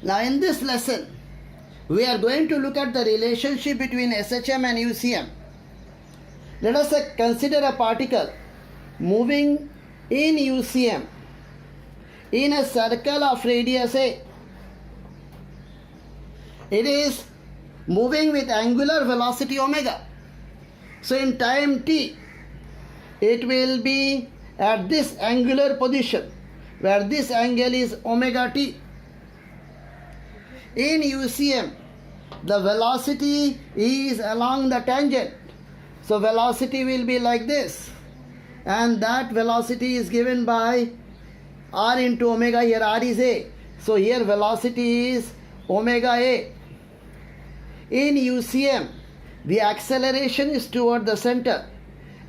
Now in this lesson, we are going to look at the relationship between SHM and UCM. Let us consider a particle moving in UCM in a circle of radius A. It is moving with angular velocity omega. So in time t, it will be at this angular position where this angle is omega t. In UCM, the velocity is along the tangent. So velocity will be like this, and that velocity is given by r into omega. Here r is a. So here velocity is omega a. In UCM, the acceleration is toward the center,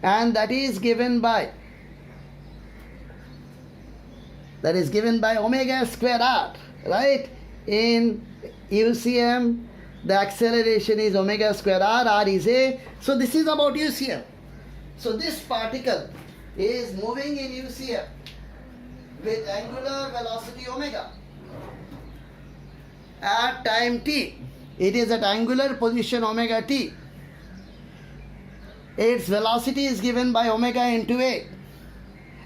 and that is given by omega square r, right? In UCM, the acceleration is omega square r, r is a. So this is about UCM. So this particle is moving in UCM with angular velocity omega. At time t, it is at angular position omega t. Its velocity is given by omega into a,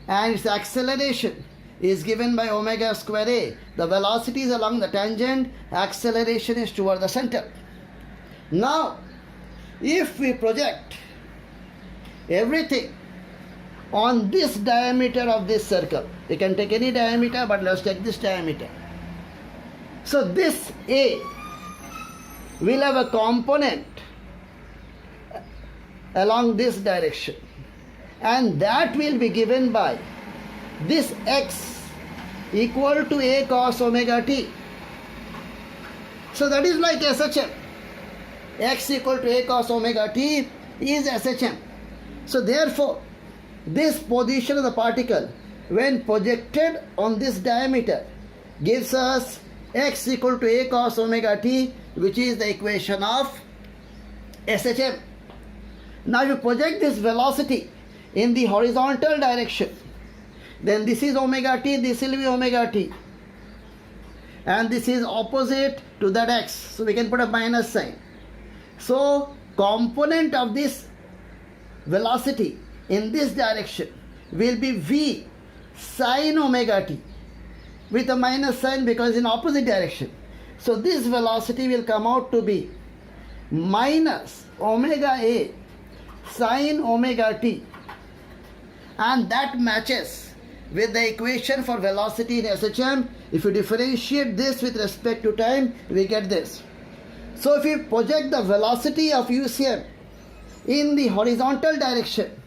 and its acceleration is given by omega square a. The velocity is along the tangent, acceleration is toward the center. Now, if we project everything on this diameter of this circle, we can take any diameter, but let's take this diameter. So this A will have a component along this direction, and that will be given by this x equal to a cos omega t. So that is like SHM. X equal to a cos omega t is SHM. So therefore, this position of the particle when projected on this diameter gives us x equal to a cos omega t, which is the equation of SHM. Now if you project this velocity in the horizontal direction, then this is omega t, this will be omega t, and this is opposite to that x, so we can put a minus sign. So component of this velocity in this direction will be v sine omega t with a minus sign because in opposite direction. So this velocity will come out to be minus omega a sine omega t, and that matches with the equation for velocity in SHM. If you differentiate this with respect to time, we get this. So if you project the velocity of UCM in the horizontal direction,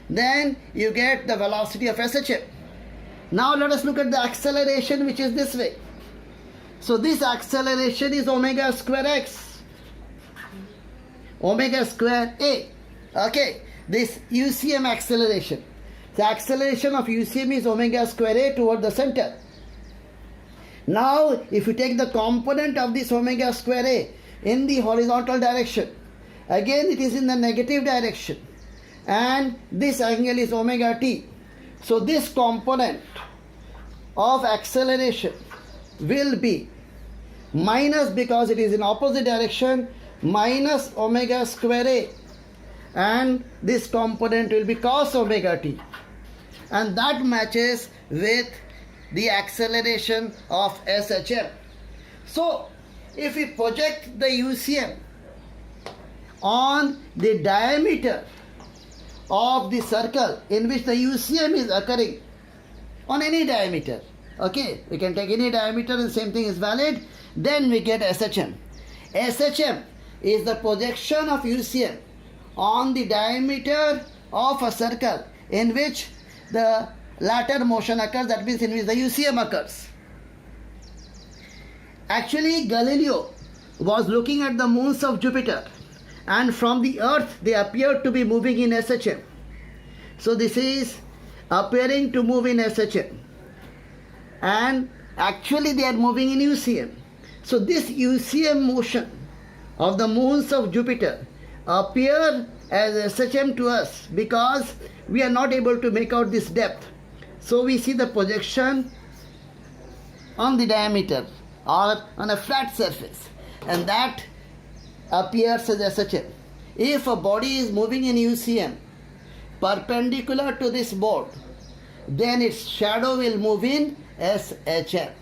then you get the velocity of SHM. Now let us look at the acceleration, which is this way. So this acceleration is omega square x, omega square a. Okay, this UCM acceleration. The acceleration of UCM is omega square a toward the center. Now if you take the component of this omega square a in the horizontal direction, again it is in the negative direction, and this angle is omega t. So this component of acceleration will be minus, because it is in opposite direction, minus omega square a, and this component will be cos omega t, and that matches with the acceleration of SHM. So if we project the UCM on the diameter of the circle in which the UCM is occurring, on any diameter, okay, we can take any diameter and same thing is valid, then we get SHM. SHM is the projection of UCM on the diameter of a circle in which the latter motion occurs, that means in which the UCM occurs. Actually, Galileo was looking at the moons of Jupiter, and from the earth they appeared to be moving in SHM. So this is appearing to move in SHM, and actually they are moving in UCM. So this UCM motion of the moons of Jupiter appear as SHM to us because we are not able to make out this depth. So we see the projection on the diameter or on a flat surface, and that appears as SHM. If a body is moving in UCM perpendicular to this board, then its shadow will move in SHM.